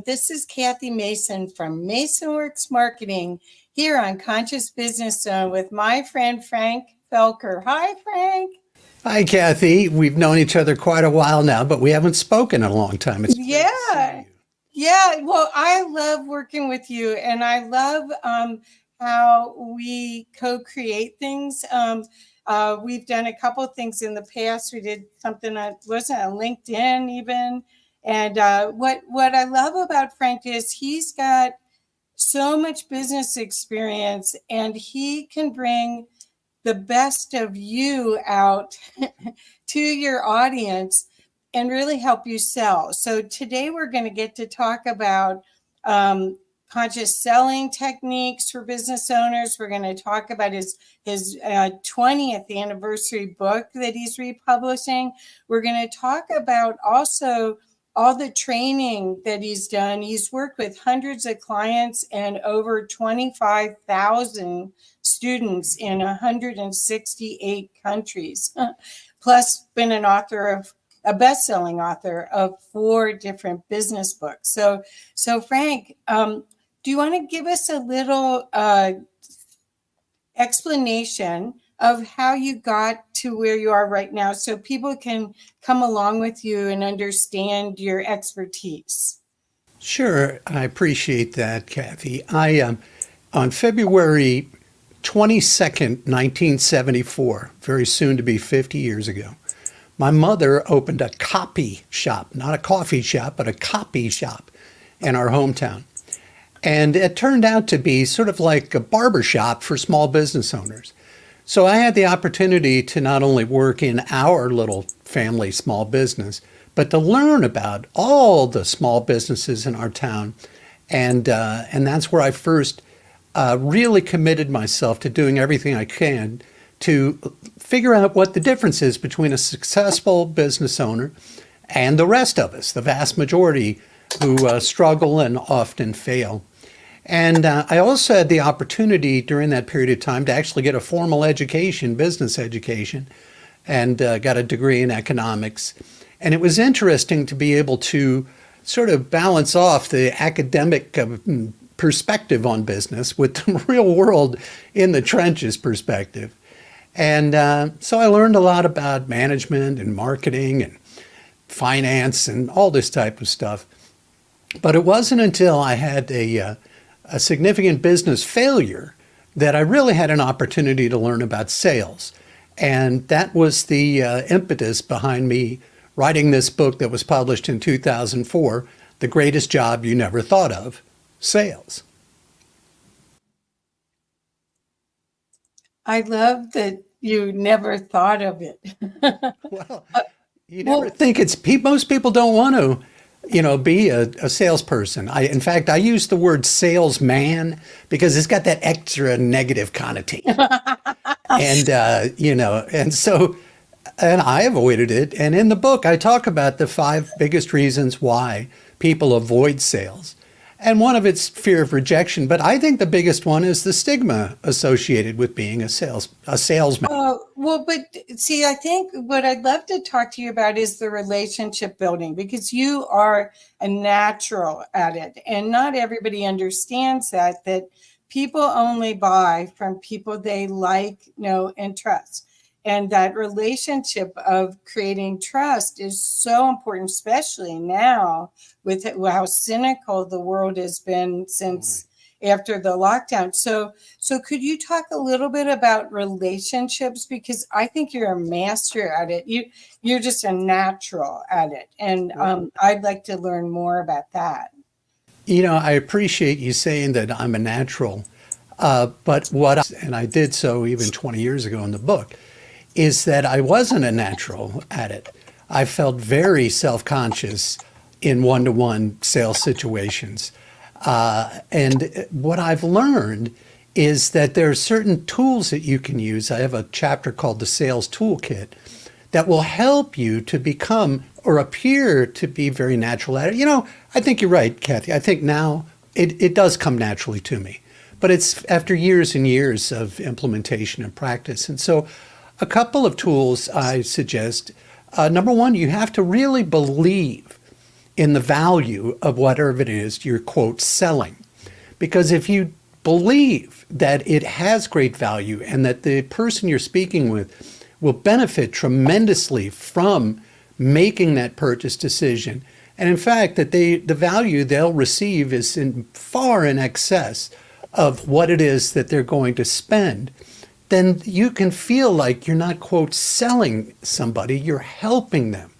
This is Kathy Mason from MasonWorks Marketing here on Conscious Business Zone with my friend Frank Felker. Hi, Frank. Hi, Kathy. We've known each other quite a while now, but we haven't spoken in a long time. It's great to see you. Yeah. Well, I love working with you, and I love how we co-create things. We've done a couple of things in the past. We did something that wasn't on LinkedIn even. And what I love about Frank is he's got so much business experience, and he can bring the best of you out to your audience and really help you sell. So today we're going to get to talk about conscious selling techniques for business owners. We're going to talk about his 20th anniversary book that he's republishing. We're going to talk about also all the training that he's done. He's worked with hundreds of clients and over 25,000 students in 168 countries, plus been an author of a best-selling author of 4 different business books. So Frank, do you want to give us a little explanation of how you got to where you are right now so people can come along with you and understand your expertise? Sure. I appreciate that, Kathy. On February 22nd, 1974, very soon to be 50 years ago, my mother opened a copy shop, not a coffee shop, but a copy shop in our hometown. And it turned out to be sort of like a barber shop for small business owners. So I had the opportunity to not only work in our little family small business, but to learn about all the small businesses in our town. And that's where I first really committed myself to doing everything I can to figure out what the difference is between a successful business owner and the rest of us, the vast majority who struggle and often fail. And I also had the opportunity during that period of time to actually get a formal education, business education, and got a degree in economics. And it was interesting to be able to sort of balance off the academic perspective on business with the real world in the trenches perspective. And so I learned a lot about management and marketing and finance and all this type of stuff. But it wasn't until I had a significant business failure that I really had an opportunity to learn about sales. And that was the impetus behind me writing this book that was published in 2004, The Greatest Job You Never Thought of, Sales. I love that you never thought of it. Well, you never think most people don't want to, be a salesperson. In fact, I use the word salesman because it's got that extra negative connotation. And, and I avoided it. And in the book, I talk about the 5 biggest reasons why people avoid sales. And one of it's fear of rejection. But I think the biggest one is the stigma associated with being a salesman. Well, but see, I think what I'd love to talk to you about is the relationship building, because you are a natural at it. And not everybody understands that people only buy from people they like, know, and trust. And that relationship of creating trust is so important, especially now with how cynical the world has been since after the lockdown. So could you talk a little bit about relationships? Because I think you're a master at it. You're just a natural at it. And I'd like to learn more about that. I appreciate you saying that I'm a natural, and I did so even 20 years ago in the book, is that I wasn't a natural at it. I felt very self-conscious in one-to-one sales situations. And what I've learned is that there are certain tools that you can use. I have a chapter called the Sales Toolkit that will help you to become or appear to be very natural at it. I think you're right, Kathy. I think now it does come naturally to me, but it's after years and years of implementation and practice. And so a couple of tools I suggest. Number one, you have to really believe in the value of whatever it is you're, quote, selling. Because if you believe that it has great value and that the person you're speaking with will benefit tremendously from making that purchase decision, and in fact that the value they'll receive is far in excess of what it is that they're going to spend, then you can feel like you're not, quote, selling somebody, you're helping them.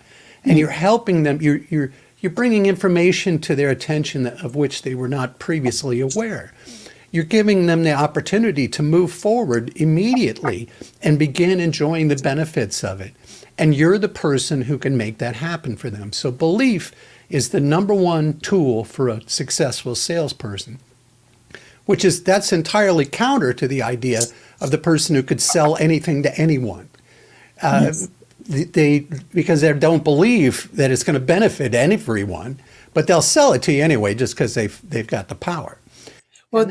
And you're helping them, you're bringing information to their attention of which they were not previously aware. You're giving them the opportunity to move forward immediately and begin enjoying the benefits of it. And you're the person who can make that happen for them. So belief is the number one tool for a successful salesperson, that's entirely counter to the idea of the person who could sell anything to anyone. Yes. Because they don't believe that it's going to benefit everyone, but they'll sell it to you anyway just because they've got the power. Well,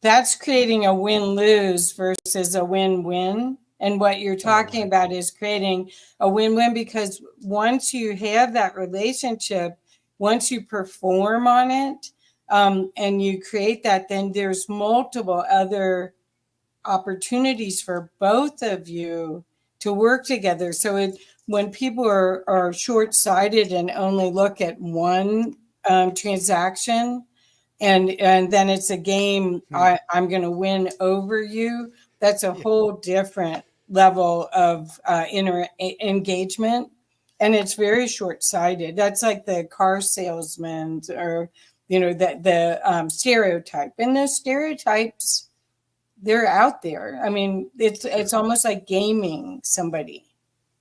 that's creating a win-lose versus a win-win. And what you're talking about is creating a win-win, because once you have that relationship, once you perform on it, and you create that, then there's multiple other opportunities for both of you to work together. So when people are short-sighted and only look at one transaction, and then it's a game, I'm going to win over you, that's a whole different level of engagement. And it's very short-sighted. That's like the car salesman, or, the stereotype. And those stereotypes, they're out there. I mean, it's almost like gaming somebody,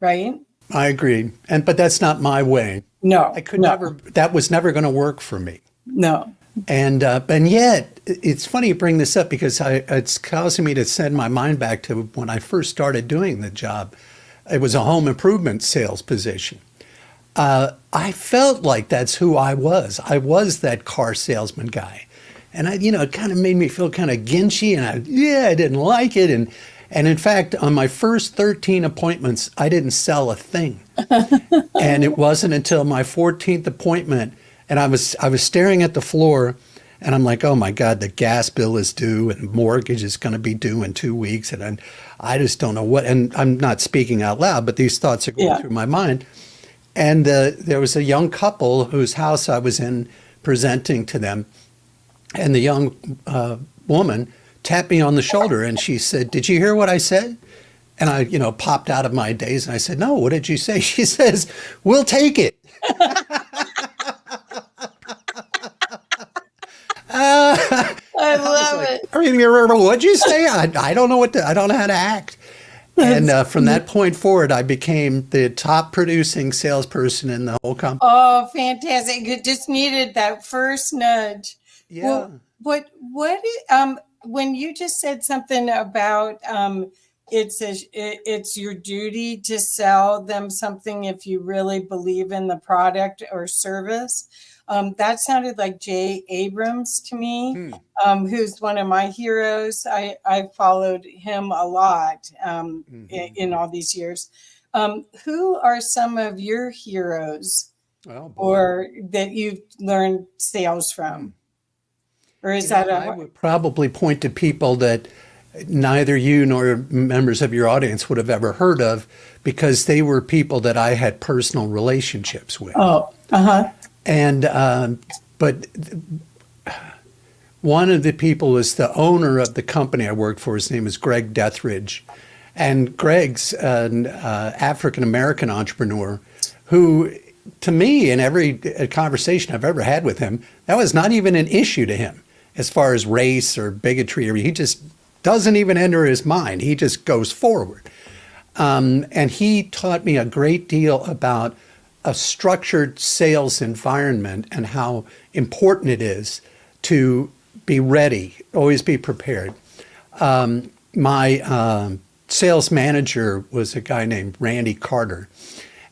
right? I agree. But that's not my way. No. That was never going to work for me. No. And yet, it's funny you bring this up, because it's causing me to send my mind back to when I first started doing the job. It was a home improvement sales position. I felt like that's who I was. I was that car salesman guy. And it kind of made me feel kind of ginchy, and I didn't like it. And in fact, on my first 13 appointments, I didn't sell a thing. And it wasn't until my 14th appointment, and I was staring at the floor, and I'm like, oh my God, the gas bill is due and mortgage is going to be due in 2 weeks. And I just don't know what, and I'm not speaking out loud, but these thoughts are going through my mind. And there was a young couple whose house I was in presenting to them. And the young woman tapped me on the shoulder and she said, "Did you hear what I said?" And I, popped out of my daze and I said, "No, what did you say?" She says, "We'll take it." I love it. I mean, what'd you say? I don't know I don't know how to act. And from that point forward, I became the top producing salesperson in the whole company. Oh, fantastic. You just needed that first nudge. Yeah. Well, when you just said something about it's your duty to sell them something if you really believe in the product or service, that sounded like Jay Abrams to me, who's one of my heroes. I followed him a lot in all these years. Who are some of your heroes or that you've learned sales from? Or is I would probably point to people that neither you nor members of your audience would have ever heard of, because they were people that I had personal relationships with. Oh, And but one of the people was the owner of the company I worked for. His name is Greg Dethridge. And Greg's an African-American entrepreneur who, to me, in every conversation I've ever had with him, that was not even an issue to him as far as race or bigotry. He just doesn't even enter his mind. He just goes forward. And he taught me a great deal about a structured sales environment and how important it is to be ready, always be prepared. My sales manager was a guy named Randy Carter.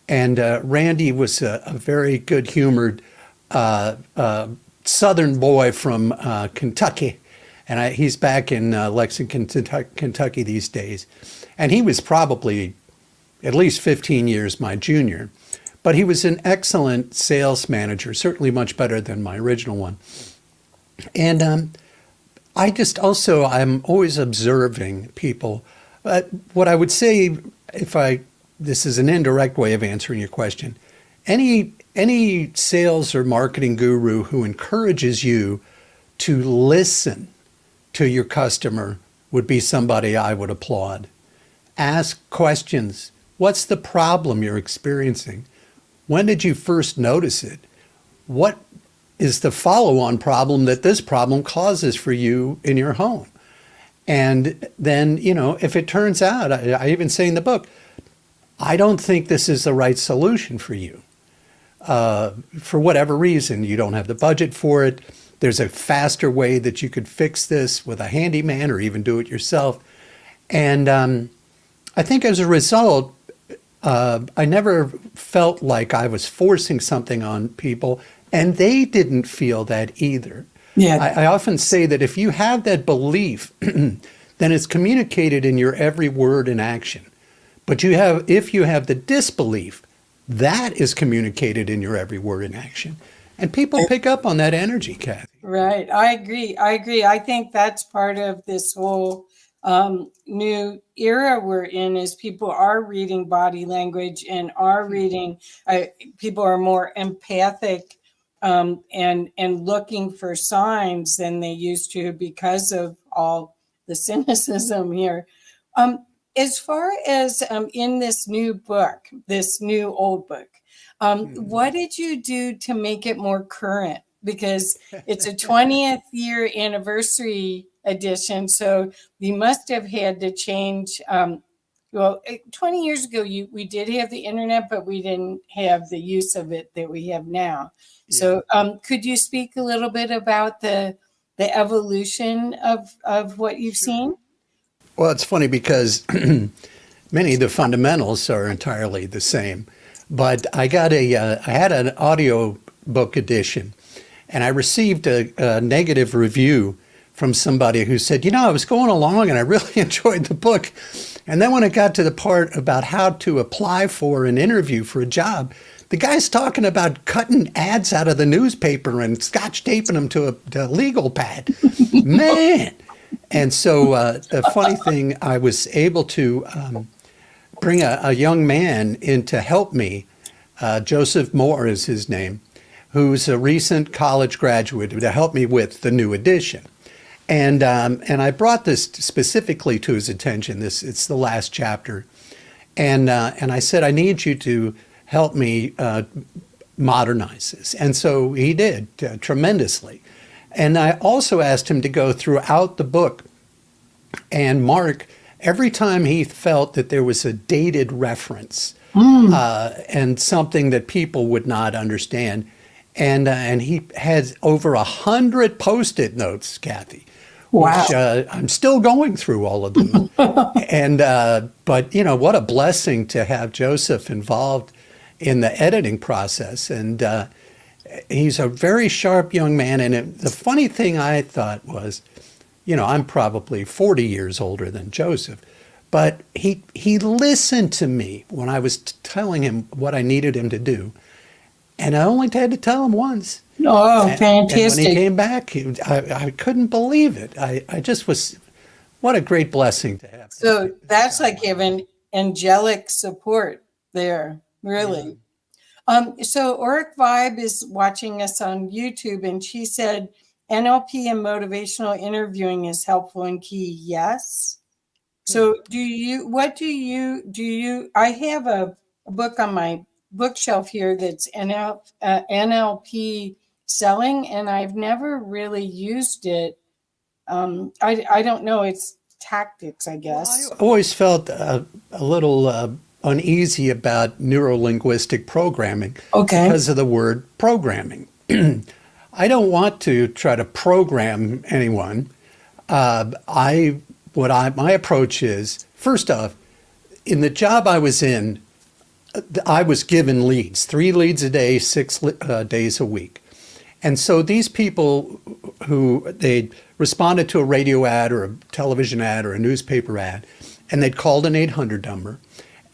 And Randy was a very good-humored Southern boy from Kentucky. And he's back in Lexington, Kentucky these days. And he was probably at least 15 years my junior. but he was an excellent sales manager, certainly much better than my original one. And I just also, I'm always observing people. What I would say, this is an indirect way of answering your question. Any sales or marketing guru who encourages you to listen to your customer would be somebody I would applaud. Ask questions. What's the problem you're experiencing? When did you first notice it? What is the follow-on problem that this problem causes for you in your home? And then, if it turns out, I even say in the book, I don't think this is the right solution for you. For whatever reason, you don't have the budget for it. There's a faster way that you could fix this with a handyman or even do it yourself. And I think as a result, I never felt like I was forcing something on people, and they didn't feel that either. Yeah. I often say that if you have that belief, then it's communicated in your every word and action. But if you have the disbelief, that is communicated in your every word and action. And people pick up on that energy, Kathy. Right. I agree. I think that's part of this whole new era we're in, is people are reading body language and are reading, people are more empathic and looking for signs than they used to because of all the cynicism here. As far as in this new book, this new old book, what did you do to make it more current? Because it's a 20th year anniversary edition, so you must have had to change. 20 years ago, we did have the internet, but we didn't have the use of it that we have now. Yeah. So could you speak a little bit about the evolution of what you've seen? Well, it's funny because many of the fundamentals are entirely the same. But I had an audio book edition, and I received a negative review from somebody who said, I was going along and I really enjoyed the book. And then when it got to the part about how to apply for an interview for a job, the guy's talking about cutting ads out of the newspaper and scotch taping them to a legal pad. Man. And so the funny thing, I was able to bring a young man in to help me. Joseph Moore is his name, who's a recent college graduate, to help me with the new edition. And I brought this specifically to his attention. It's the last chapter. And I said, I need you to help me modernize this. And so he did tremendously. And I also asked him to go throughout the book and mark every time he felt that there was a dated reference and something that people would not understand. And he had over 100 Post-it notes, Kathy. Wow. Which I'm still going through all of them. And but what a blessing to have Joseph involved in the editing process. And he's a very sharp young man. And the funny thing I thought was, I'm probably 40 years older than Joseph, but he listened to me when I was telling him what I needed him to do. And I only had to tell him once. Oh, fantastic. And when he came back, I couldn't believe it. I just was, what a great blessing to have. So that's like having angelic support there, really. Yeah. So Auric Vibe is watching us on YouTube, and she said, NLP and motivational interviewing is helpful and key. Yes. So I have a book on my bookshelf here that's NLP selling, and I've never really used it. I don't know. It's tactics, I guess. Well, I always felt a little uneasy about neuro-linguistic programming because of the word programming. I don't want to try to program anyone. My approach is, first off, in the job I was in, I was given leads, 3 leads a day, 6 days a week. And so these people they responded to a radio ad or a television ad or a newspaper ad, and they'd called an 800 number.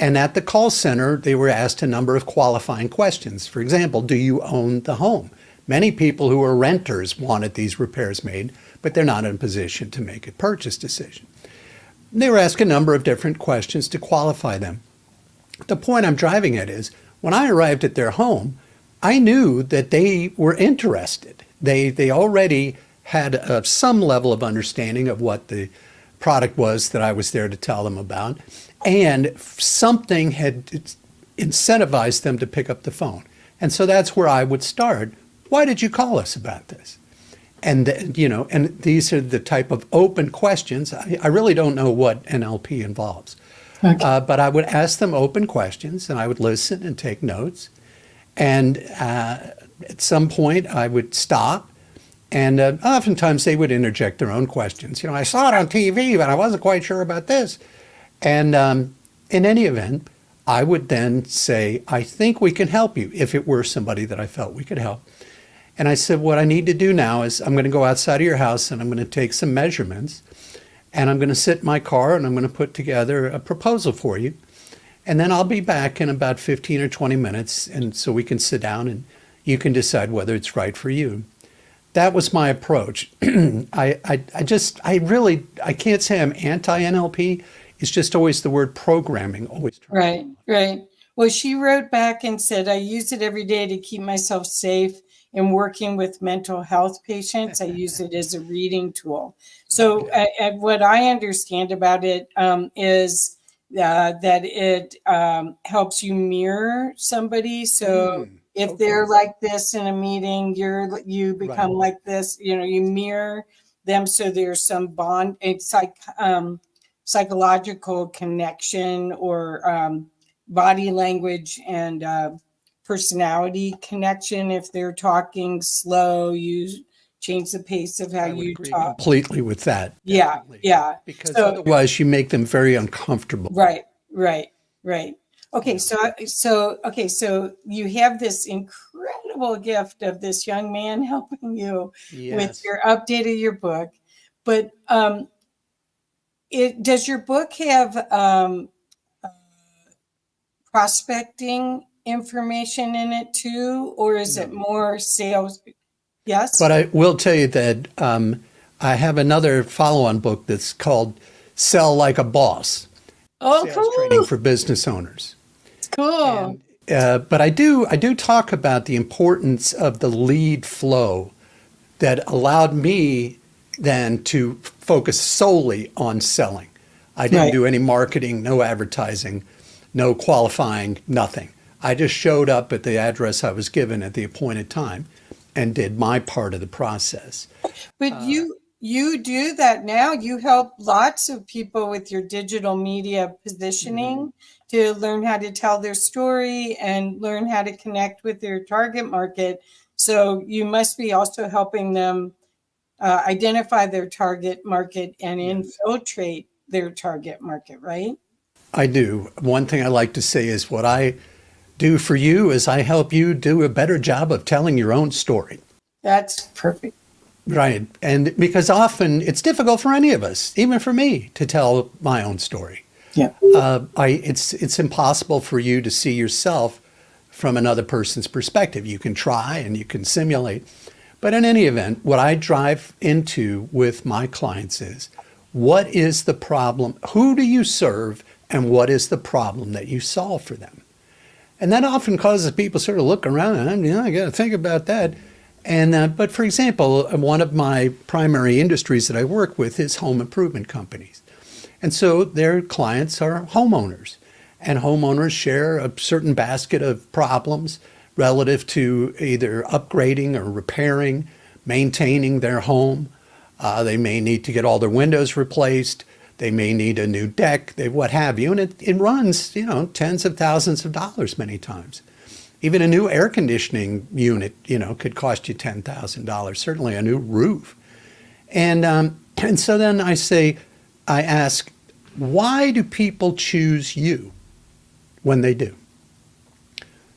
And at the call center, they were asked a number of qualifying questions. For example, do you own the home? Many people who are renters wanted these repairs made, but they're not in a position to make a purchase decision. They were asked a number of different questions to qualify them. The point I'm driving at is, when I arrived at their home, I knew that they were interested. They already had some level of understanding of what the product was that I was there to tell them about, and something had incentivized them to pick up the phone. And so that's where I would start. Why did you call us about this? And, you know, and these are the type of open questions. I really don't know what NLP involves. Okay. But I would ask them open questions, and I would listen and take notes. And at some point, I would stop. And oftentimes, they would interject their own questions. You know, I saw it on TV, but I wasn't quite sure about this. And in any event, I would then say, I think we can help you, if it were somebody that I felt we could help. And I said, what I need to do now is I'm going to go outside of your house and I'm going to take some measurements, and I'm going to sit in my car and I'm going to put together a proposal for you. And then I'll be back in about 15 or 20 minutes. And so we can sit down and you can decide whether it's right for you. That was my approach. I can't say I'm anti-NLP. It's just always the word programming. Always. Right, right. Well, she wrote back and said, I use it every day to keep myself safe in working with mental health patients. I use it as a reading tool. So what I understand about it is that it helps you mirror somebody. So if they're like this in a meeting, you become like this, you know, you mirror them. So there's some bond. It's like psychological connection or body language and personality connection. If they're talking slow, you change the pace of how you talk. Completely with that. Yeah, definitely. yeah. Because otherwise you make them very uncomfortable. Right. Okay, so you have this incredible gift of this young man helping you with your update of your book, but does your book have prospecting information in it too, or is it more sales? Yes. But I will tell you that I have another follow-on book that's called Sell Like a Boss. Oh, Sales cool. Training for business owners. Cool. And, but I do talk about the importance of the lead flow that allowed me then to focus solely on selling. I didn't do any marketing, no advertising, no qualifying, nothing. I just showed up at the address I was given at the appointed time and did my part of the process. But you do that now. You help lots of people with your digital media positioning to learn how to tell their story and learn how to connect with their target market. So you must be also helping them identify their target market and infiltrate their target market, right? I do. One thing I like to say is what I do for you is I help you do a better job of telling your own story. That's perfect. Right. And because often it's difficult for any of us, even for me, to tell my own story. Yeah. It's impossible for you to see yourself from another person's perspective. You can try and you can simulate. But in any event, what I drive into with my clients is, what is the problem? Who do you serve? And what is the problem that you solve for them? And that often causes people sort of look around and, I got to think about that. And but for example, one of my primary industries that I work with is home improvement companies. And so their clients are homeowners. And homeowners share a certain basket of problems relative to either upgrading or repairing, maintaining their home. They may need to get all their windows replaced. They may need a new deck, what have you. And it runs, tens of thousands of dollars many times. Even a new air conditioning unit, could cost you $10,000, certainly a new roof. And so then I ask, why do people choose you when they do?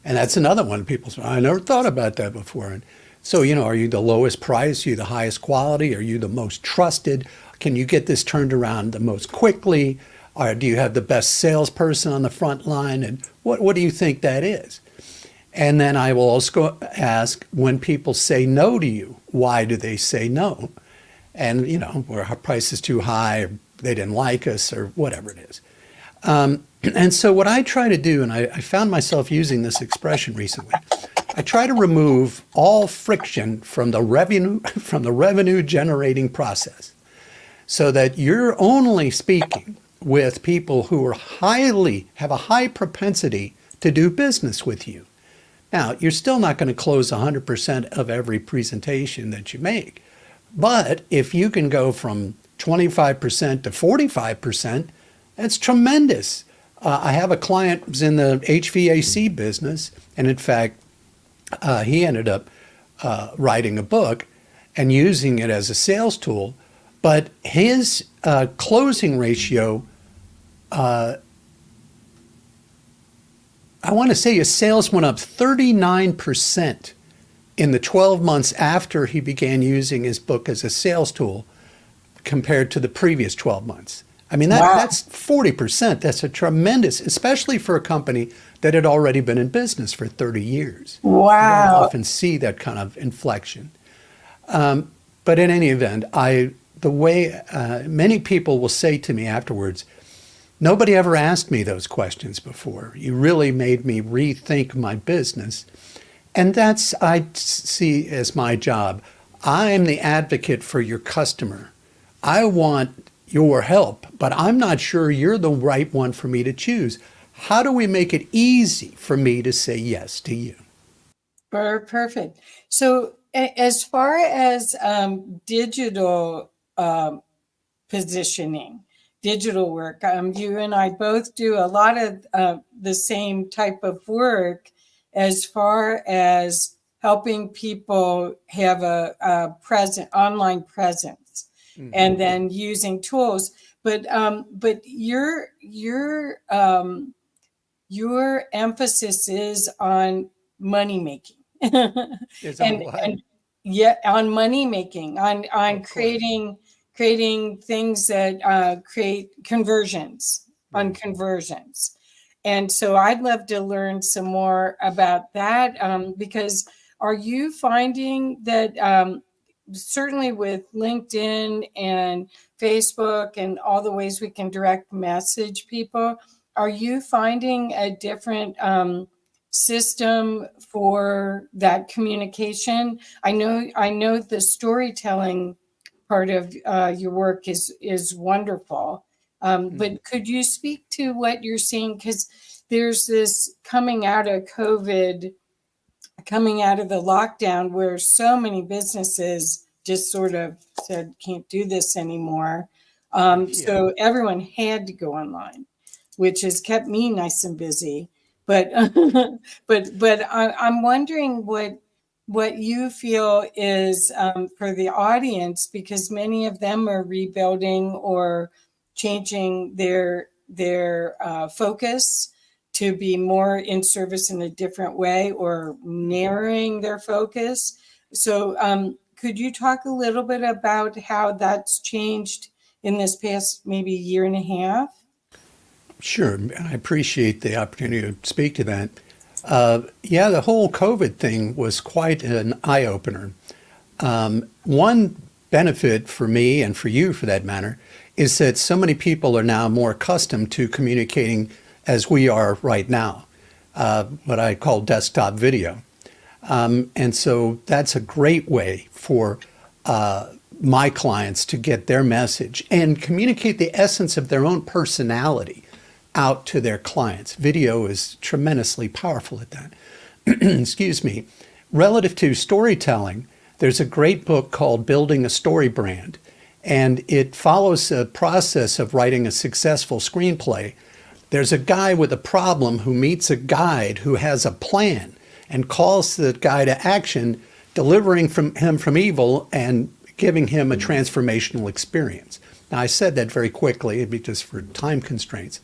And that's another one. People say, I never thought about that before. And so, are you the lowest price? Are you the highest quality? Are you the most trusted? Can you get this turned around the most quickly? Or do you have the best salesperson on the front line? And what do you think that is? And then I will also ask, when people say no to you, why do they say no? And, you know, where our price is too high, or they didn't like us, or whatever it is. And so what I try to do, and I found myself using this expression recently, I try to remove all friction from the revenue generating process, so that you're only speaking with people who have a high propensity to do business with you. Now, you're still not going to close 100% of every presentation that you make. But if you can go from 25% to 45%, that's tremendous. I have a client who's in the HVAC business, and in fact, he ended up writing a book and using it as a sales tool. But his closing ratio, I want to say his sales went up 39% in the 12 months after he began using his book as a sales tool compared to the previous 12 months. I mean, that's 40%. That's a tremendous, especially for a company that had already been in business for 30 years. Wow. You don't often see that kind of inflection. But in any event, many people will say to me afterwards, nobody ever asked me those questions before. You really made me rethink my business. And that's, I see as my job. I'm the advocate for your customer. I want your help, but I'm not sure you're the right one for me to choose. How do we make it easy for me to say yes to you? Perfect. So as far as digital positioning, digital work, you and I both do a lot of the same type of work as far as helping people have a online presence, and then using tools. But your emphasis is on money making. Is on what? And yeah, on money making, on creating things that create conversions, on conversions. And so I'd love to learn some more about that, because are you finding that certainly with LinkedIn and Facebook and all the ways we can direct message people, are you finding a different system for that communication? I know the storytelling part of your work is wonderful. But could you speak to what you're seeing? Because there's this coming out of COVID, coming out of the lockdown, where so many businesses just sort of said, can't do this anymore. So everyone had to go online, which has kept me nice and busy. But I'm wondering what you feel is for the audience, because many of them are rebuilding or changing their focus to be more in service in a different way, or narrowing their focus. So could you talk a little bit about how that's changed in this past maybe year and a half? Sure. I appreciate the opportunity to speak to that. Yeah, the whole COVID thing was quite an eye-opener. One benefit for me, and for you for that matter, is that so many people are now more accustomed to communicating as we are right now, what I call desktop video. And so that's a great way for my clients to get their message and communicate the essence of their own personality out to their clients. Video is tremendously powerful at that. Excuse me. Relative to storytelling, there's a great book called Building a Story Brand, and it follows a process of writing a successful screenplay. There's a guy with a problem who meets a guide who has a plan and calls the guy to action, delivering him from evil and giving him a transformational experience. Now, I said that very quickly, it'd be just for time constraints.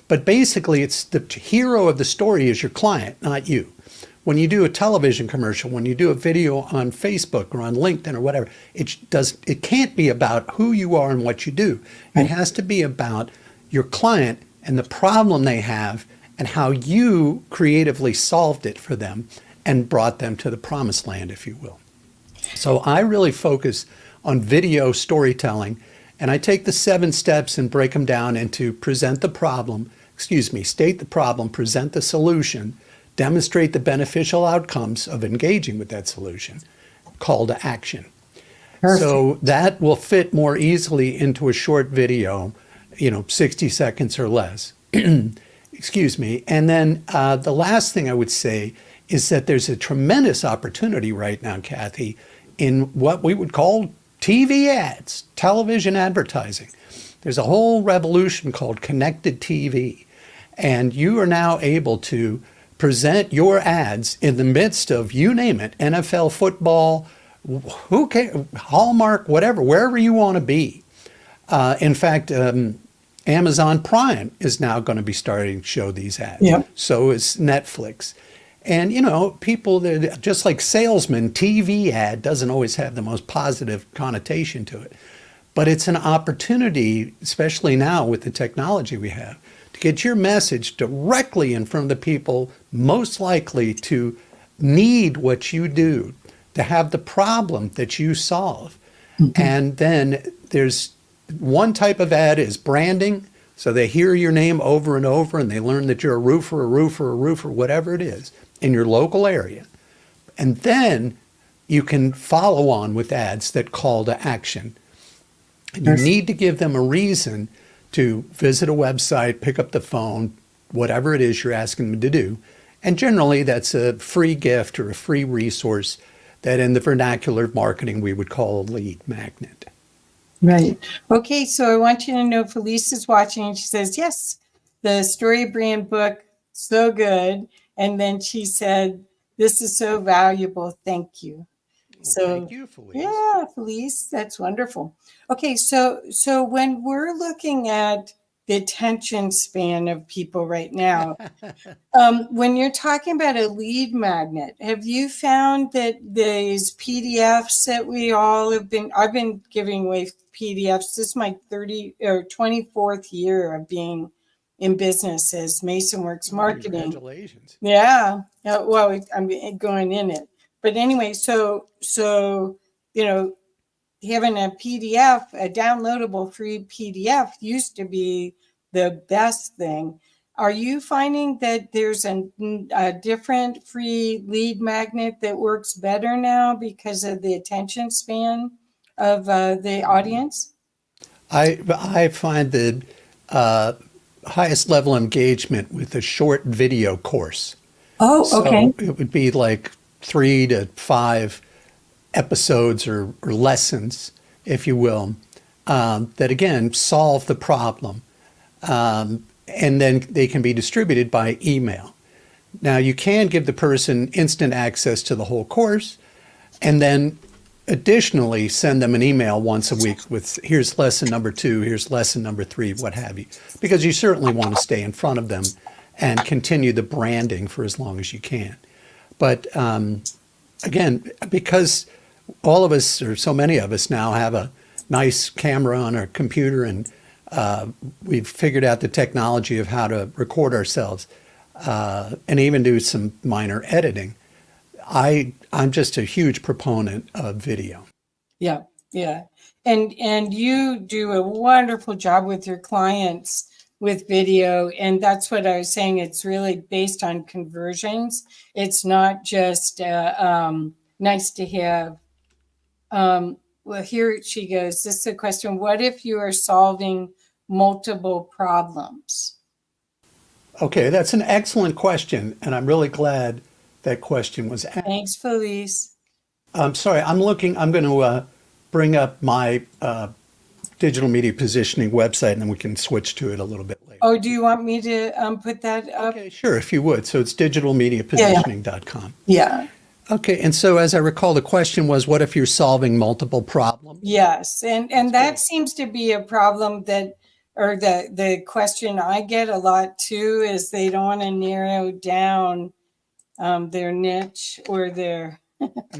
But basically, it's the hero of the story is your client, not you. When you do a television commercial, when you do a video on Facebook or on LinkedIn or whatever, it can't be about who you are and what you do. It has to be about your client and the problem they have and how you creatively solved it for them and brought them to the promised land, if you will. So I really focus on video storytelling, and I take the 7 steps and break them down into state the problem, present the solution, demonstrate the beneficial outcomes of engaging with that solution, call to action. Perfect. So that will fit more easily into a short video, 60 seconds or less. Excuse me. And then the last thing I would say is that there's a tremendous opportunity right now, Kathy, in what we would call TV ads, television advertising. There's a whole revolution called connected TV. And you are now able to present your ads in the midst of, you name it, NFL, football, who cares, Hallmark, whatever, wherever you want to be. In fact, Amazon Prime is now going to be starting to show these ads. Yep. So is Netflix. And, people, just like salesman, TV ad doesn't always have the most positive connotation to it. But it's an opportunity, especially now with the technology we have, to get your message directly in front of the people most likely to need what you do, to have the problem that you solve. Mm-hmm. And then there's one type of ad is branding. So they hear your name over and over and they learn that you're a roofer, whatever it is in your local area. And then you can follow on with ads that call to action. And you need to give them a reason to visit a website, pick up the phone, whatever it is you're asking them to do. And generally that's a free gift or a free resource that in the vernacular of marketing we would call a lead magnet. Right. Okay, so I want you to know Felice is watching and she says, yes, the Story Brand book, so good. And then she said, this is so valuable. Thank you. So thank you, Felice. Yeah, Felice, that's wonderful. Okay, so when we're looking at the attention span of people right now, when you're talking about a lead magnet, have you found that these PDFs that we all have been, I've been giving away PDFs. This is my 24th year of being in business as MasonWorks Marketing. Congratulations. Yeah. Well, I'm going in it. But anyway, so having a PDF, a downloadable free PDF used to be the best thing. Are you finding that there's a different free lead magnet that works better now because of the attention span of the audience? I find the highest level engagement with a short video course. Oh, okay. So it would be like 3 to 5 episodes or lessons, if you will, that again solve the problem. And then they can be distributed by email. Now you can give the person instant access to the whole course and then additionally send them an email once a week with here's lesson number 2, here's lesson number 3, what have you, because you certainly want to stay in front of them and continue the branding for as long as you can. But again, because all of us, or so many of us now have a nice camera on our computer and we've figured out the technology of how to record ourselves and even do some minor editing. I'm just a huge proponent of video. Yeah. And you do a wonderful job with your clients with video. And that's what I was saying. It's really based on conversions. It's not just nice to have. Well, here she goes. This is a question. What if you are solving multiple problems? Okay, that's an excellent question. And I'm really glad that question was asked. Thanks, Felice. I'm sorry, I'm going to bring up my digital media positioning website and then we can switch to it a little bit later. Oh, do you want me to put that up? Okay, sure, if you would. So it's digitalmediapositioning.com. Yeah. Okay, and so as I recall, the question was, what if you're solving multiple problems? Yes, and that seems to be a problem that, or the question I get a lot too, is they don't want to narrow down their niche or their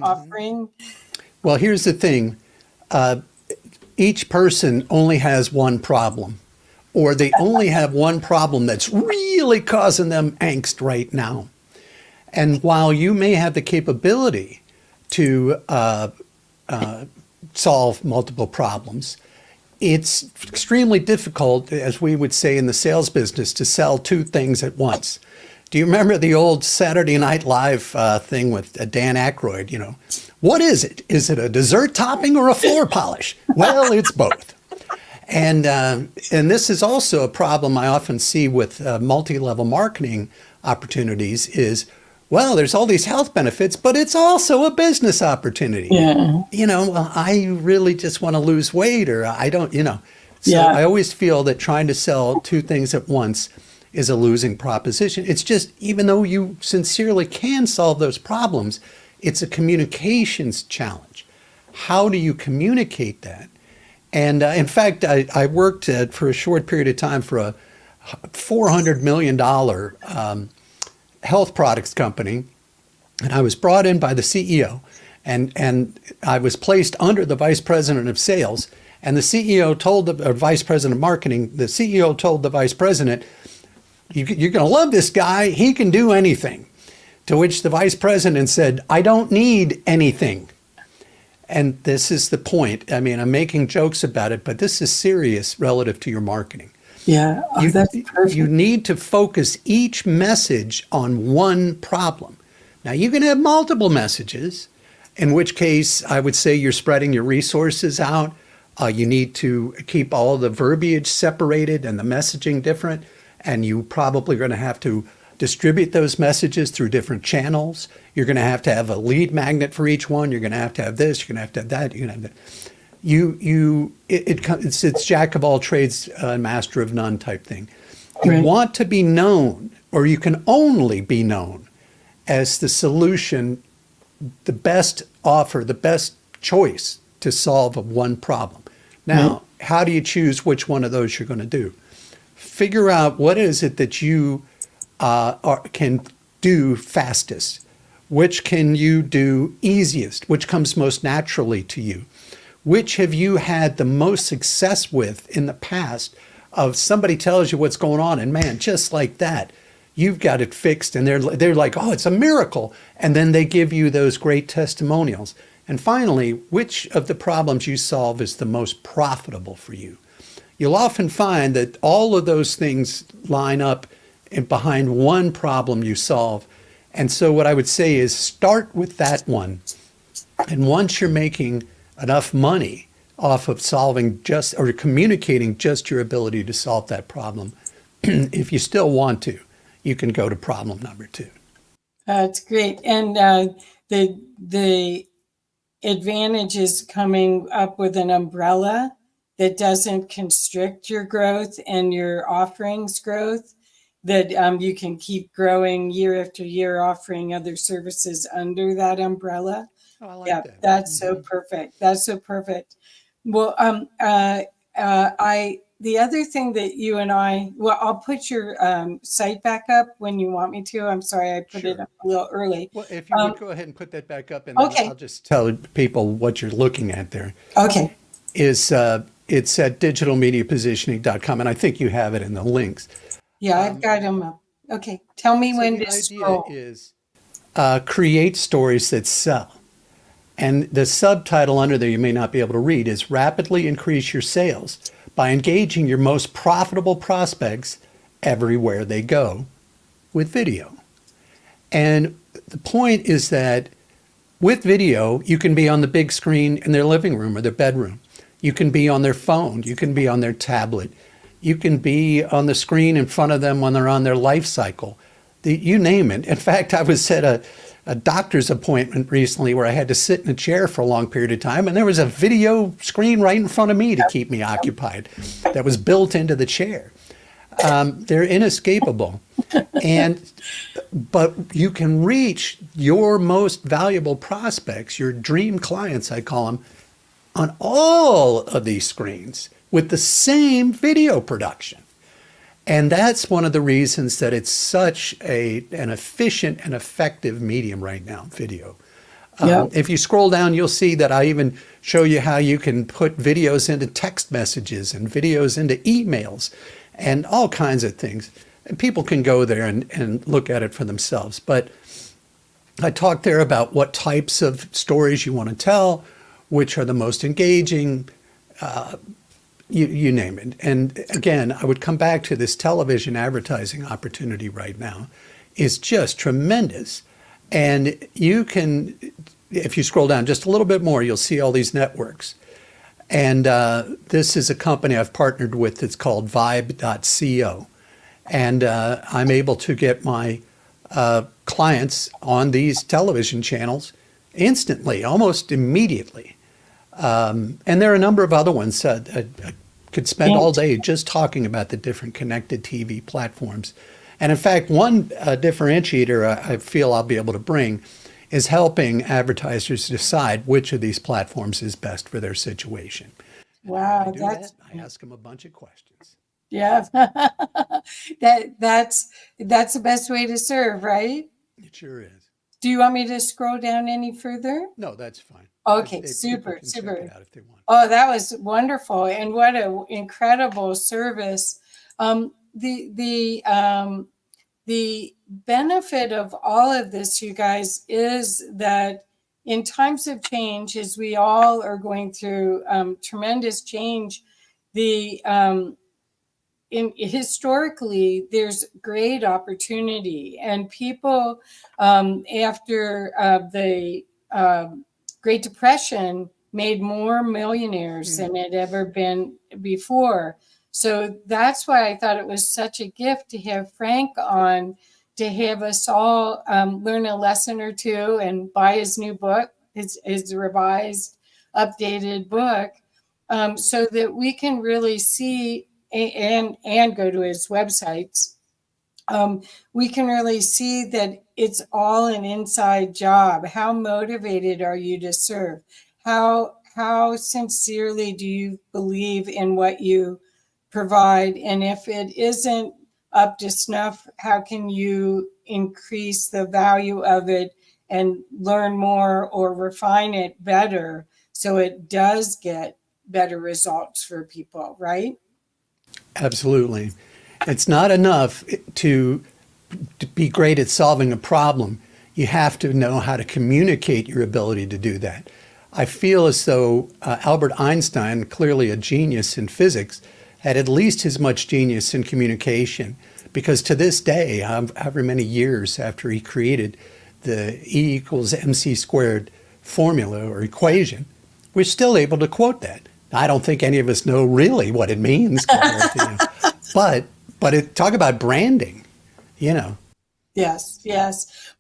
offering. Well, here's the thing. Each person only has one problem or they only have one problem that's really causing them angst right now. And while you may have the capability to solve multiple problems, it's extremely difficult, as we would say in the sales business, to sell two things at once. Do you remember the old Saturday Night Live thing with Dan Aykroyd? You know, what is it? Is it a dessert topping or a floor polish? Well, it's both. And this is also a problem I often see with multi-level marketing opportunities is, well, there's all these health benefits, but it's also a business opportunity. Yeah. You know, well, I really just want to lose weight, or I don't, you know. So Yeah. I always feel that trying to sell two things at once is a losing proposition. It's just, even though you sincerely can solve those problems, it's a communications challenge. How do you communicate that? And in fact, I worked for a short period of time for a $400 million health products company, and I was brought in by the CEO, and I was placed under the vice president of sales. And the CEO told the vice president of marketing, the CEO told the vice president, "You're going to love this guy. He can do anything." To which the vice president said, "I don't need anything." And this is the point. I mean, I'm making jokes about it, but this is serious relative to your marketing. Yeah. Oh, that's perfect. You need to focus each message on one problem. Now, you can have multiple messages, in which case I would say you're spreading your resources out. You need to keep all the verbiage separated and the messaging different, and you probably are going to have to distribute those messages through different channels. You're going to have a lead magnet for each one. You're going to have this. You're going to have that. You're going to have that. It's jack of all trades, master of none type thing. You Right. want to be known, or you can only be known as the solution, the best offer, the best choice to solve one problem. Now, how do you choose which one of those you're going to do? Figure out what is it that you can do fastest, which can you do easiest, which comes most naturally to you. Which have you had the most success with in the past of somebody tells you what's going on, and man, just like that, you've got it fixed, and they're like, oh, it's a miracle. And then they give you those great testimonials. And finally, which of the problems you solve is the most profitable for you? You'll often find that all of those things line up behind one problem you solve. And so what I would say is start with that one. And once you're making enough money off of solving just or communicating just your ability to solve that problem, if you still want to, you can go to problem number 2. That's great. And the advantage is coming up with an umbrella that doesn't constrict your growth and your offerings growth, that you can keep growing year after year, offering other services under that umbrella. Oh, I like Yeah, that. that's so perfect. That's so perfect. Well, the other thing that you and I'll put your site back up when you want me to. I'm sorry, I put it Sure. up a little early. Well, if you would go ahead and put that back up, and then Okay. I'll just tell people what you're looking at there. Okay. It's at digitalmediapositioning.com, and I think you have it in the links. Yeah, I've got them up. Okay. Tell me So when the to idea scroll. is create stories that sell. And the subtitle under there you may not be able to read is rapidly increase your sales by engaging your most profitable prospects everywhere they go with video. And the point is that with video, you can be on the big screen in their living room or their bedroom. You can be on their phone. You can be on their tablet. You can be on the screen in front of them when they're on their life cycle. You name it. In fact, I was at a doctor's appointment recently where I had to sit in a chair for a long period of time, and there was a video screen right in front of me to keep me occupied that was built into the chair. They're inescapable. But you can reach your most valuable prospects, your dream clients, I call them, on all of these screens with the same video production. And that's one of the reasons that it's such an efficient and effective medium right now, video. Yep. If you scroll down, you'll see that I even show you how you can put videos into text messages and videos into emails. and all kinds of things. And people can go there and look at it for themselves. But I talked there about what types of stories you want to tell, which are the most engaging, you name it. And again, I would come back to this television advertising opportunity right now is just tremendous. And you can, if you scroll down just a little bit more, you'll see all these networks. And this is a company I've partnered with. It's called Vibe.co. And I'm able to get my clients on these television channels instantly, almost immediately. And there are a number of other ones. I could spend all day just talking about the different connected TV platforms. And in fact, one differentiator I feel I'll be able to bring is helping advertisers decide which of these platforms is best for their situation. Wow, I ask them a bunch of questions. Yeah, that's the best way to serve, right? It sure is. Do you want me to scroll down any further? No, that's fine. Okay, People super. can check it out if they want. Oh, that was wonderful, and what an incredible service. The benefit of all of this, you guys, is that in times of change, as we all are going through tremendous change, historically, there's great opportunity, and people after the Great Depression made more millionaires than had ever been before. So that's why I thought it was such a gift to have Frank on, to have us all learn a lesson or two and buy his new book, his revised, updated book, so that we can really see and go to his websites. We can really see that it's all an inside job. How motivated are you to serve? How sincerely do you believe in what you provide? And if it isn't up to snuff, how can you increase the value of it and learn more or refine it better so it does get better results for people, right? Absolutely. It's not enough to be great at solving a problem. You have to know how to communicate your ability to do that. I feel as though Albert Einstein, clearly a genius in physics, had at least as much genius in communication, because to this day, however many years after he created the E equals MC squared formula or equation, we're still able to quote that. I don't think any of us know really what it means, but talk about branding, Yes.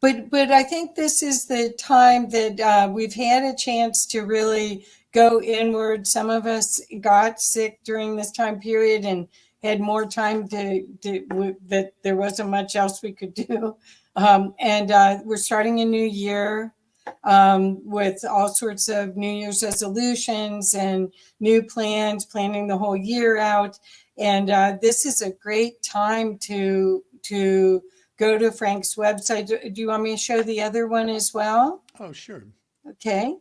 But I think this is the time that we've had a chance to really go inward. Some of us got sick during this time period and had more time that there wasn't much else we could do. And we're starting a new year with all sorts of New Year's resolutions and new plans, planning the whole year out. And this is a great time to go to Frank's website. Do you want me to show the other one as well? Oh, sure. Okay.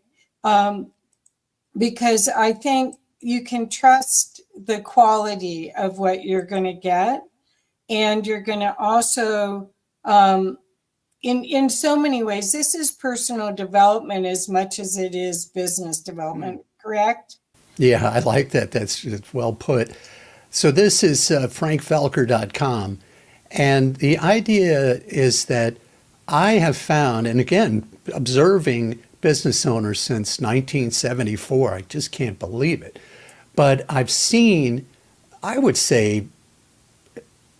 Because I think you can trust the quality of what you're going to get. And you're going to also, in so many ways, this is personal development as much as it is business development, correct? Yeah, I like that. That's well put. So this is frankfelker.com. And the idea is that I have found, and again, observing business owners since 1974, I just can't believe it. But I've seen, I would say,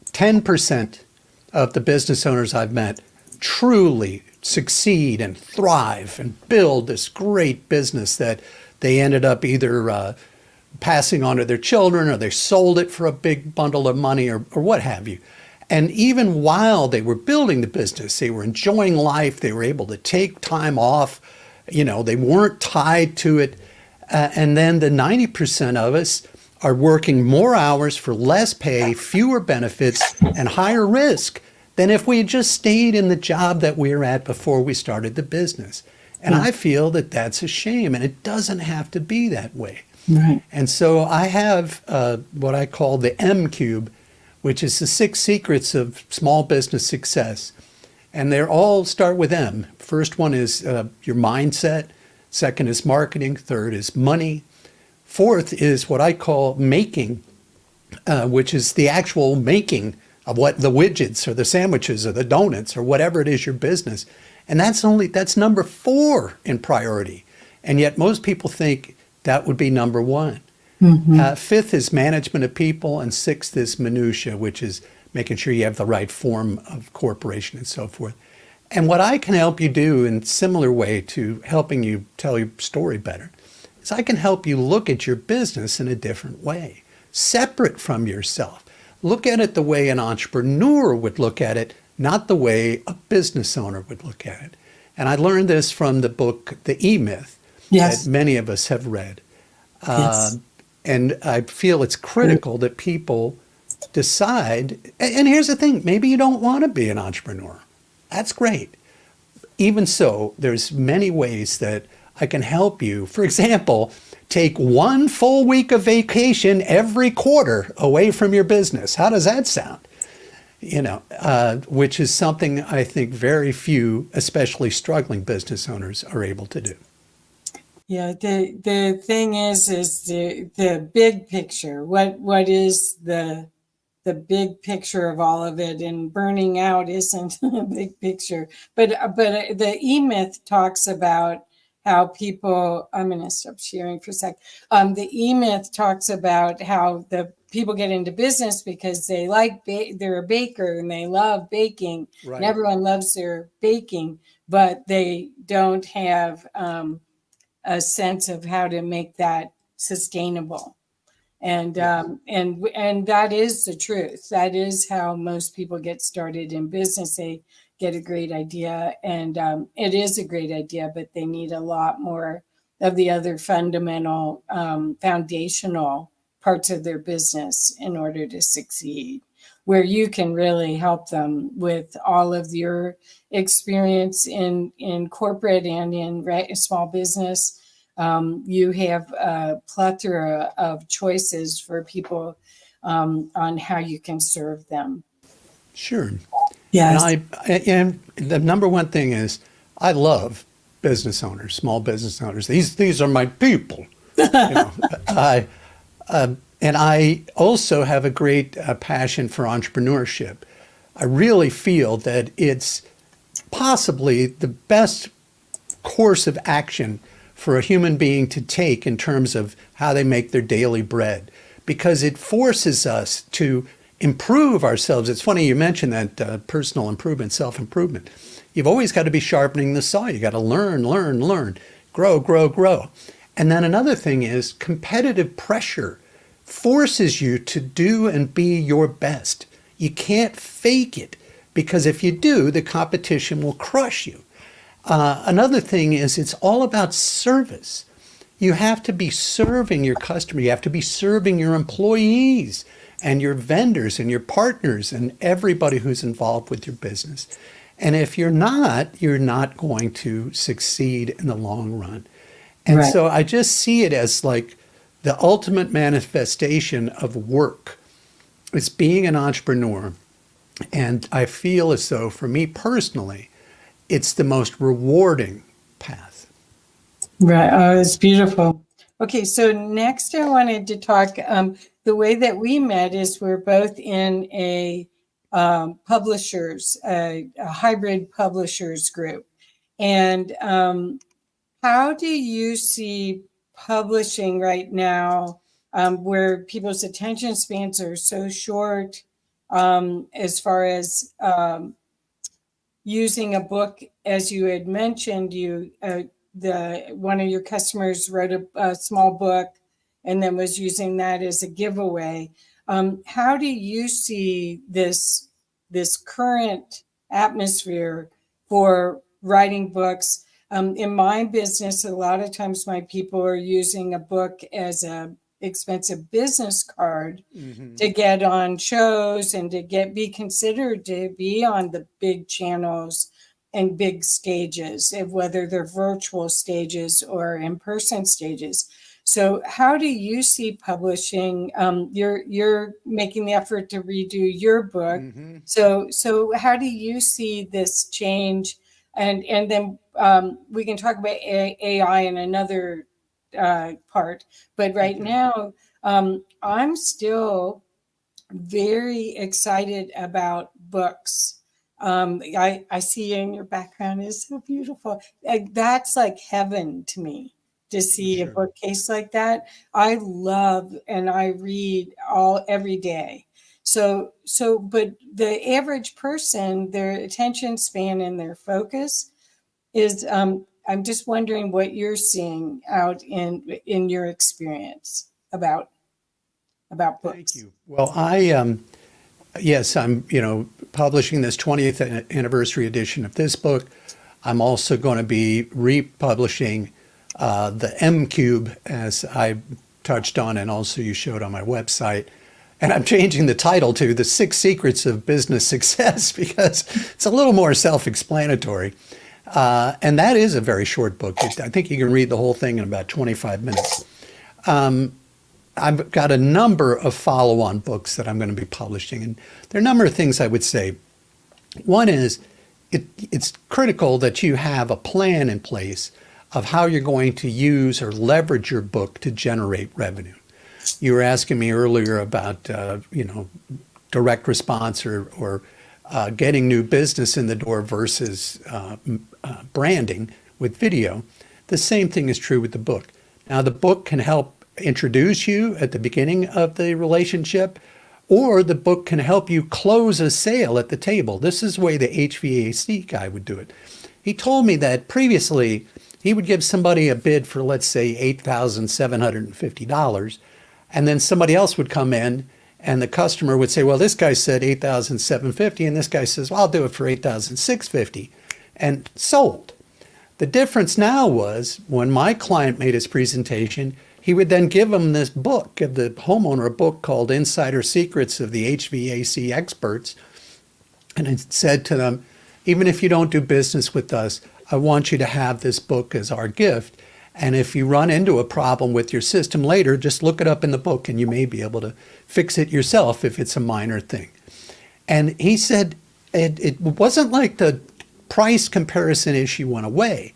10% of the business owners I've met truly succeed and thrive and build this great business that they ended up either passing on to their children, or they sold it for a big bundle of money, or what have you. And even while they were building the business, they were enjoying life. They were able to take time off. They weren't tied to it. And then the 90% of us are working more hours for less pay, fewer benefits, and higher risk than if we had just stayed in the job that we were at before we started the business. And I feel that that's a shame, and it doesn't have to be that way. Right. And so I have what I call the M cube, which is the 6 secrets of small business success. And they all start with M. First one is your mindset. Second is marketing. Third is money. Fourth is what I call making, which is the actual making of what the widgets or the sandwiches or the donuts or whatever it is your business. And that's number 4 in priority. And yet most people think that would be number 1. Fifth is management of people, and sixth is minutia, which is making sure you have the right form of corporation and so forth. And what I can help you do in similar way to helping you tell your story better is I can help you look at your business in a different way, separate from yourself. Look at it the way an entrepreneur would look at it, not the way a business owner would look at it. And I learned this from the book, The E-Myth, Yes. that many of us have read. Yes. And I feel it's critical that people decide. And here's the thing, maybe you don't want to be an entrepreneur. That's great. Even so, there's many ways that I can help you. For example, take 1 full week of vacation every quarter away from your business. How does that sound? Which is something I think very few, especially struggling business owners, are able to do. Yeah, the thing is the big picture. What is the big picture of all of it? And burning out isn't a big picture. But the E-Myth talks about how people. I'm going to stop sharing for a sec. The E-Myth talks about how the people get into business because they like they're a baker and they love baking, Right. and everyone loves their baking, but they don't have a sense of how to make that sustainable. And that is the truth. That is how most people get started in business. They get a great idea, and it is a great idea, but they need a lot more of the other fundamental, foundational parts of their business in order to succeed, where you can really help them with all of your experience in corporate and in small business. You have a plethora of choices for people on how you can serve them. Sure. Yes. And the number one thing is I love business owners, small business owners. These are my people. And I also have a great passion for entrepreneurship. I really feel that it's possibly the best course of action for a human being to take in terms of how they make their daily bread, because it forces us to improve ourselves. It's funny you mentioned that personal improvement, self-improvement. You've always got to be sharpening the saw. You got to learn, grow. And then another thing is competitive pressure forces you to do and be your best. You can't fake it, because if you do, the competition will crush you. Another thing is it's all about service. You have to be serving your customer. You have to be serving your employees and your vendors and your partners and everybody who's involved with your business. And if you're not going to succeed in the long run. And Right. so I just see it as like the ultimate manifestation of work. It's being an entrepreneur. And I feel as though, for me personally, it's the most rewarding path. Right. Oh, it's beautiful. Okay, so next I wanted to talk, the way that we met is we're both in a publishers, a hybrid publishers group. And how do you see publishing right now, where people's attention spans are so short, as far as using a book? As you had mentioned, one of your customers wrote a small book and then was using that as a giveaway. How do you see this current atmosphere for writing books? In my business, a lot of times my people are using a book as a expensive business card to get on shows and to be considered to be on the big channels and big stages, whether they're virtual stages or in-person stages. So how do you see publishing? You're making the effort to redo your book. Mm-hmm. So how do you see this change? And then we can talk about AI in another part. But right Okay. now, I'm still very excited about books. I see in your background is so beautiful. That's like heaven to me to see a Sure. bookcase like that. I love and I read all every day. But the average person, their attention span and their focus is. I'm just wondering what you're seeing out in your experience about Thank books. you. Well, yes, I'm, publishing this 20th anniversary edition of this book. I'm also going to be republishing the M Cube, as I touched on, and also you showed on my website. And I'm changing the title to The 6 Secrets of Business Success because it's a little more self-explanatory. And that is a very short book. I think you can read the whole thing in about 25 minutes. I've got a number of follow-on books that I'm going to be publishing, and there are a number of things I would say. One is it's critical that you have a plan in place of how you're going to use or leverage your book to generate revenue. You were asking me earlier about direct response or getting new business in the door versus branding with video. The same thing is true with the book. Now, the book can help introduce you at the beginning of the relationship, or the book can help you close a sale at the table. This is the way the HVAC guy would do it. He told me that previously he would give somebody a bid for, let's say, $8,750, and then somebody else would come in and the customer would say, well, this guy said $8,750, and this guy says, well, I'll do it for $8,650, and sold. The difference now was when my client made his presentation, he would then give him this book, give the homeowner a book called Insider Secrets of the HVAC Experts. And it said to them, even if you don't do business with us, I want you to have this book as our gift. And if you run into a problem with your system later, just look it up in the book and you may be able to fix it yourself if it's a minor thing. And he said it wasn't like the price comparison issue went away,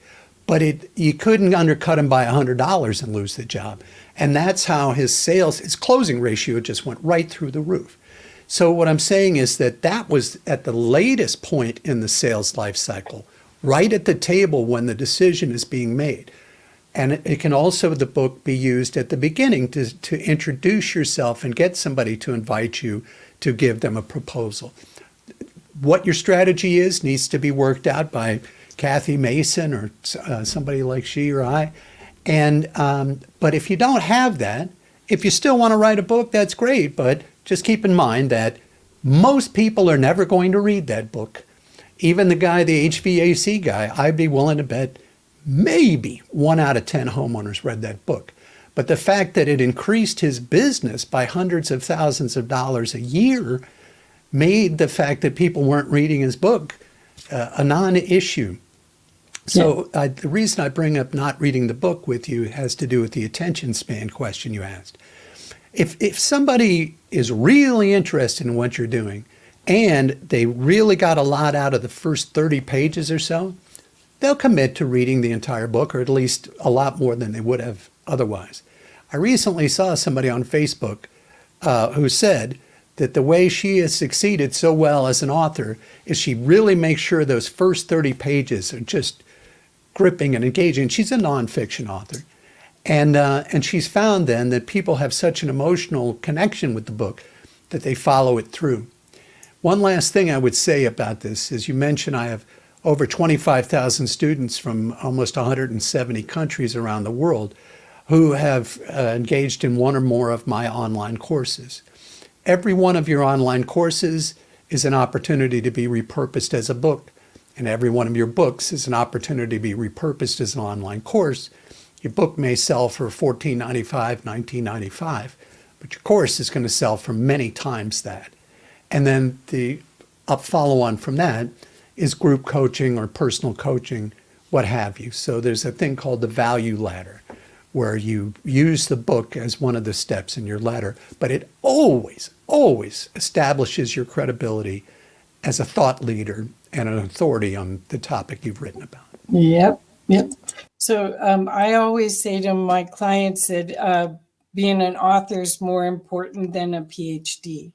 but you couldn't undercut him by $100 and lose the job. And that's how his closing ratio just went right through the roof. So what I'm saying is that was at the latest point in the sales life cycle, right at the table when the decision is being made. And it can also, the book, be used at the beginning to introduce yourself and get somebody to invite you to give them a proposal. What your strategy is needs to be worked out by Kathy Mason or somebody like she or I. But if you don't have that, if you still want to write a book, that's great. But just keep in mind that most people are never going to read that book. Even the HVAC guy, I'd be willing to bet maybe 1 out of 10 homeowners read that book. But the fact that it increased his business by hundreds of thousands of dollars a year made the fact that people weren't reading his book a non-issue. So the reason I bring up not reading the book with you has to do with the attention span question you asked. If somebody is really interested in what you're doing and they really got a lot out of the first 30 pages or so, they'll commit to reading the entire book, or at least a lot more than they would have otherwise. I recently saw somebody on Facebook who said that the way she has succeeded so well as an author is she really makes sure those first 30 pages are just gripping and engaging. She's a nonfiction author. And she's found then that people have such an emotional connection with the book that they follow it through. One last thing I would say about this is, you mentioned I have over 25,000 students from almost 170 countries around the world who have engaged in one or more of my online courses. Every one of your online courses is an opportunity to be repurposed as a book, and every one of your books is an opportunity to be repurposed as an online course. Your book may sell for $14.95, $19.95, but your course is going to sell for many times that. And then the follow-on from that is group coaching or personal coaching, what have you. So there's a thing called the value ladder, where you use the book as one of the steps in your ladder, but it always, always establishes your credibility as a thought leader and an authority on the topic you've written about. Yep. Yep. So I always say to my clients that being an author is more important than a PhD.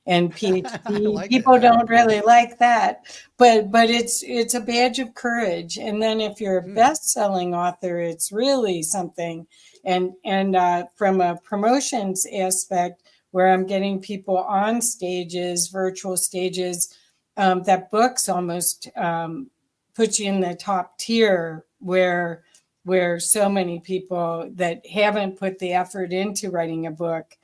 And PhD like people that. don't really like that, but it's a badge of courage. And then if you're a best-selling author, it's really something. And from a promotions aspect, where I'm getting people on stages, virtual stages, that books almost put you in the top tier where so many people that haven't put the effort into writing a book.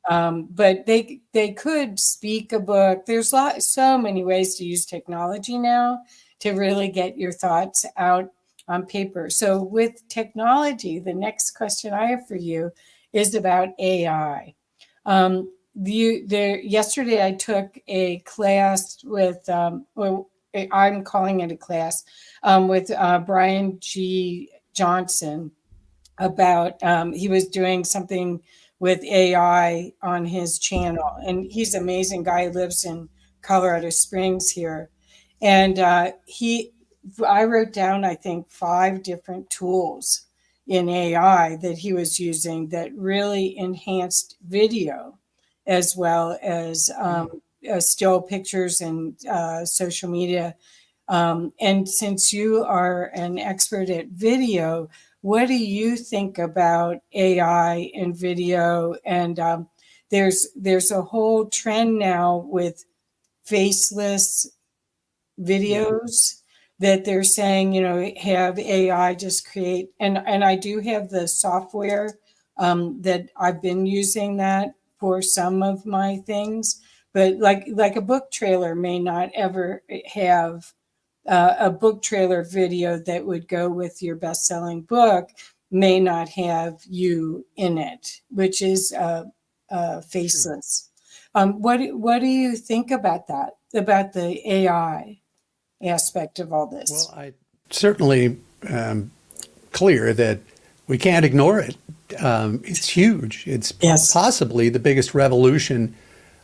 But they could speak a book. There's so many ways to use technology now to really get your thoughts out on paper. So with technology, the next question I have for you is about AI. Yesterday I took a class with, well, I'm calling it a class, with Brian G. Johnson about, he was doing something with AI on his channel. And he's an amazing guy. He lives in Colorado Springs here. And I wrote down, I think, 5 different tools in AI that he was using that really enhanced video as well as still pictures and social media. And since you are an expert at video, what do you think about AI and video? And there's a whole trend now with faceless videos that they're saying, have AI just create. And I do have the software that I've been using that for some of my things. But like a book trailer may not ever have a book trailer video that would go with your best-selling book may not have you in it, which is faceless. What do you think about that, about the AI aspect of all this? Well, I certainly clear that we can't ignore it. It's huge. It's possibly the biggest revolution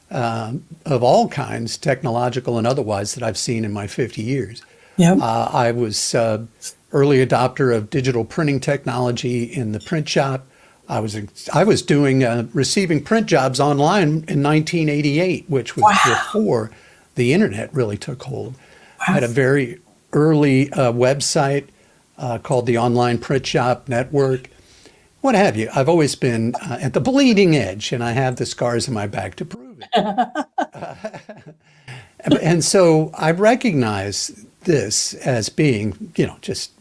of all kinds, technological and otherwise, that I've seen in my 50 years. Yep. I was early adopter of digital printing technology in the print shop. I was doing receiving print jobs online in 1988, which was before the internet really took hold. I had a very early website called the Online Print Shop Network. What have you? I've always been at the bleeding edge, and I have the scars in my back to prove it. And so I recognize this as being, just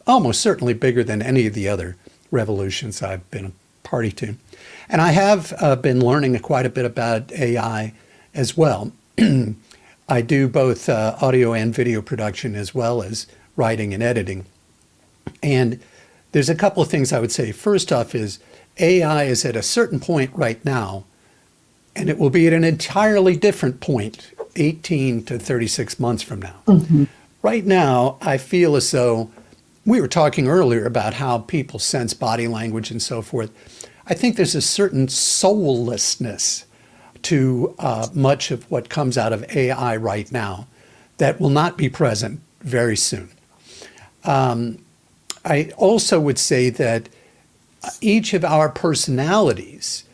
almost certainly bigger than any of the other revolutions I've been a party to. And I have been learning quite a bit about AI as well. I do both audio and video production as well as writing and editing. And there's a couple of things I would say. First off is AI is at a certain point right now, and it will be at an entirely different point 18 to 36 months from now. Mm-hmm. Right now, I feel as though we were talking earlier about how people sense body language and so forth. I think there's a certain soullessness to much of what comes out of AI right now that will not be present very soon. I also would say that each of our personalities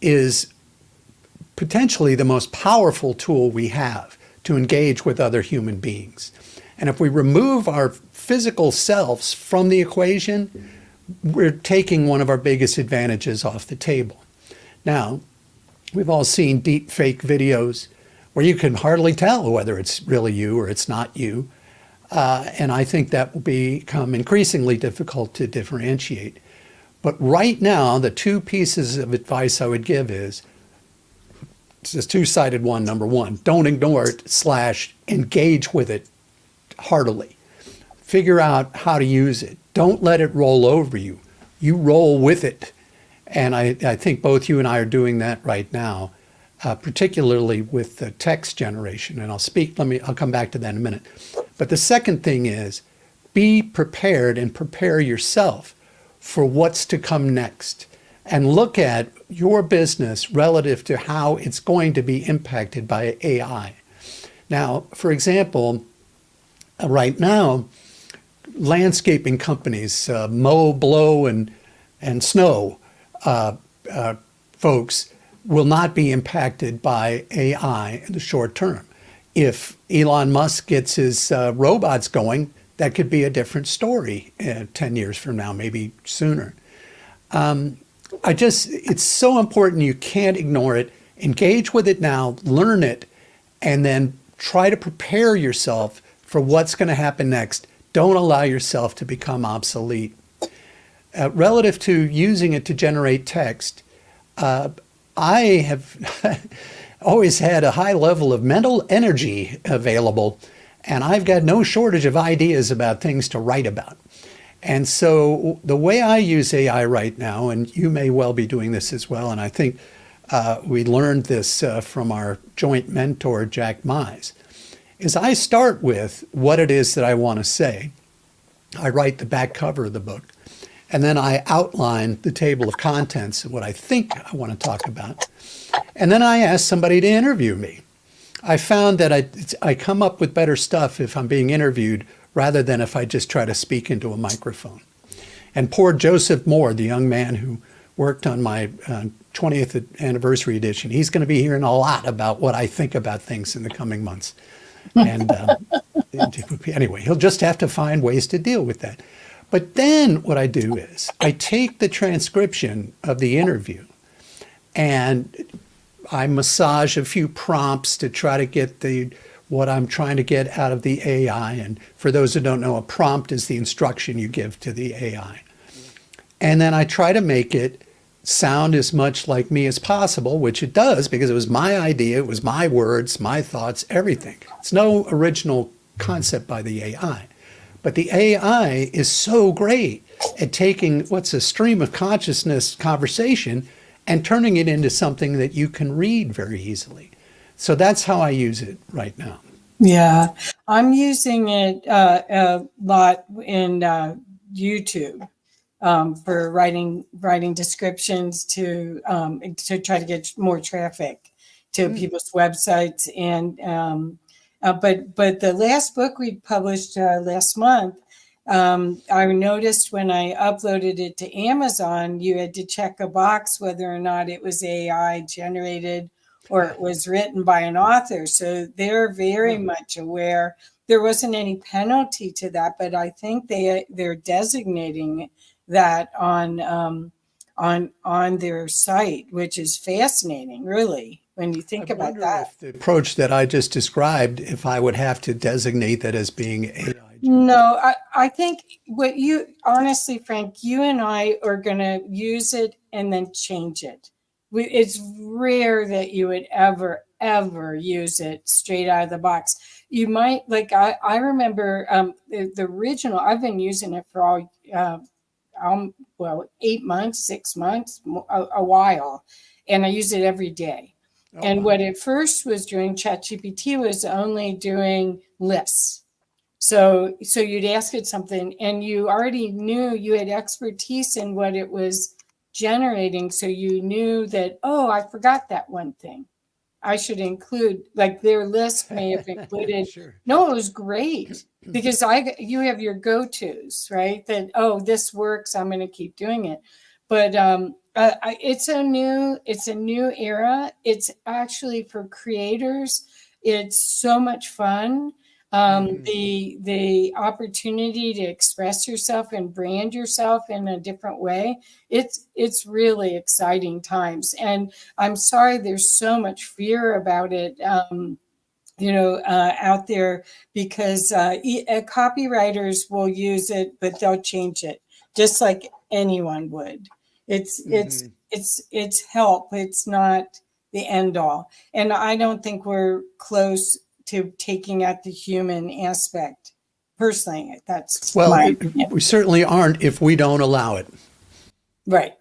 is potentially the most powerful tool we have to engage with other human beings. And if we remove our physical selves from the equation, we're taking one of our biggest advantages off the table. Now, we've all seen deep fake videos where you can hardly tell whether it's really you or it's not you. And I think that will become increasingly difficult to differentiate. But right now, the 2 pieces of advice I would give is, it's a 2-sided one. Number 1, don't ignore it / engage with it heartily. Figure out how to use it. Don't let it roll over you. You roll with it. And I think both you and I are doing that right now, particularly with the text generation. And I'll come back to that in a minute. But the second thing is, be prepared and prepare yourself for what's to come next and look at your business relative to how it's going to be impacted by AI. Now, for example, right now, landscaping companies, mow, blow, and snow folks will not be impacted by AI in the short term. If Elon Musk gets his robots going, that could be a different story 10 years from now, maybe sooner. It's so important. You can't ignore it. Engage with it now, learn it, and then try to prepare yourself for what's going to happen next. Don't allow yourself to become obsolete. Relative to using it to generate text, I have always had a high level of mental energy available, and I've got no shortage of ideas about things to write about. And so the way I use AI right now, and you may well be doing this as well, and I think we learned this from our joint mentor, Jack Mize, is I start with what it is that I want to say. I write the back cover of the book, and then I outline the table of contents of what I think I want to talk about. And then I ask somebody to interview me. I found that I come up with better stuff if I'm being interviewed rather than if I just try to speak into a microphone. And poor Joseph Moore, the young man who worked on my 20th anniversary edition, he's going to be hearing a lot about what I think about things in the coming months. And anyway, he'll just have to find ways to deal with that. But then what I do is I take the transcription of the interview and I massage a few prompts to try to get what I'm trying to get out of the AI. And for those who don't know, a prompt is the instruction you give to the AI. And then I try to make it sound as much like me as possible, which it does because it was my idea, it was my words, my thoughts, everything. It's no original concept by the AI. But the AI is so great at taking what's a stream of consciousness conversation and turning it into something that you can read very easily. So that's how I use it right now. Yeah, I'm using it a lot in YouTube for writing descriptions to try to get more traffic to people's websites. And but the last book we published last month, I noticed when I uploaded it to Amazon, you had to check a box whether or not it was AI generated or it was written by an author. So they're very much aware. There wasn't any penalty to that, but I think they're designating that on their site, which is fascinating, really, when you think about that. If the approach that I just described, if I would have to designate that as being AI. No, I think honestly, Frank, you and I are going to use it and then change it. It's rare that you would ever use it straight out of the box. You might, like, I remember the original, I've been using it for all, 8 months, 6 months, a while. And I use it every day. And what it first was doing, ChatGPT was only doing lists. So you'd ask it something and you already knew you had expertise in what it was generating. So you knew that, oh, I forgot that one thing. I should include, like, their list may have included. Sure. No, it was great because you have your go-tos, right? That, oh, this works, I'm going to keep doing it. But it's a new era. It's actually for creators. It's so much fun. The opportunity to express yourself and brand yourself in a different way. It's really exciting times. And I'm sorry there's so much fear about it, out there, because copywriters will use it, but they'll change it just like anyone would. It's help. It's not the end all. And I don't think we're close to taking out the human aspect. Personally, that's we certainly aren't if we don't allow it. Right.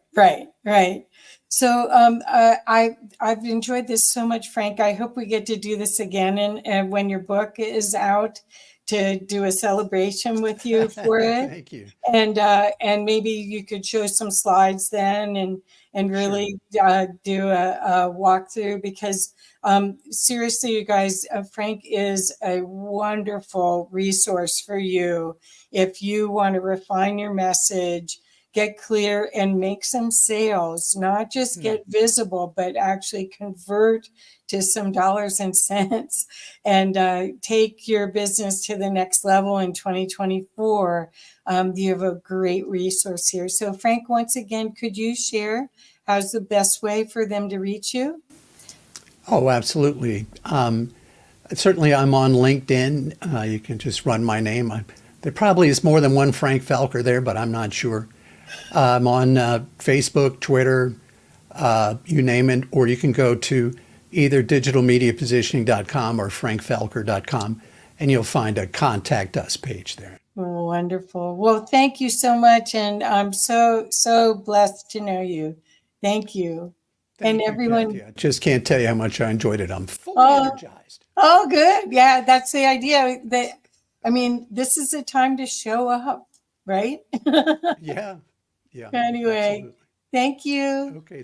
So I've enjoyed this so much, Frank. I hope we get to do this again, and when your book is out, to do a celebration with you for it. Thank you. And maybe you could show some slides then and really do a walkthrough, because seriously, you guys, Frank is a wonderful resource for you if you want to refine your message, get clear, and make some sales, not just get visible, but actually convert to some dollars and cents, and take your business to the next level in 2024. You have a great resource here. So Frank, once again, could you share how's the best way for them to reach you? Oh, absolutely. Certainly, I'm on LinkedIn. You can just run my name. There probably is more than one Frank Falker there, but I'm not sure. I'm on Facebook, Twitter, you name it, or you can go to either digitalmediapositioning.com or frankfalker.com, and you'll find a contact us page there. Wonderful. Well, thank you so much. And I'm so blessed to know you. Thank you. Thank you, everyone. Kathy. I just can't tell you how much I enjoyed it. I'm fully energized. Oh, good. Yeah, that's the idea. This is a time to show up, right? Yeah. Yeah. Anyway, Absolutely. thank you. Okay.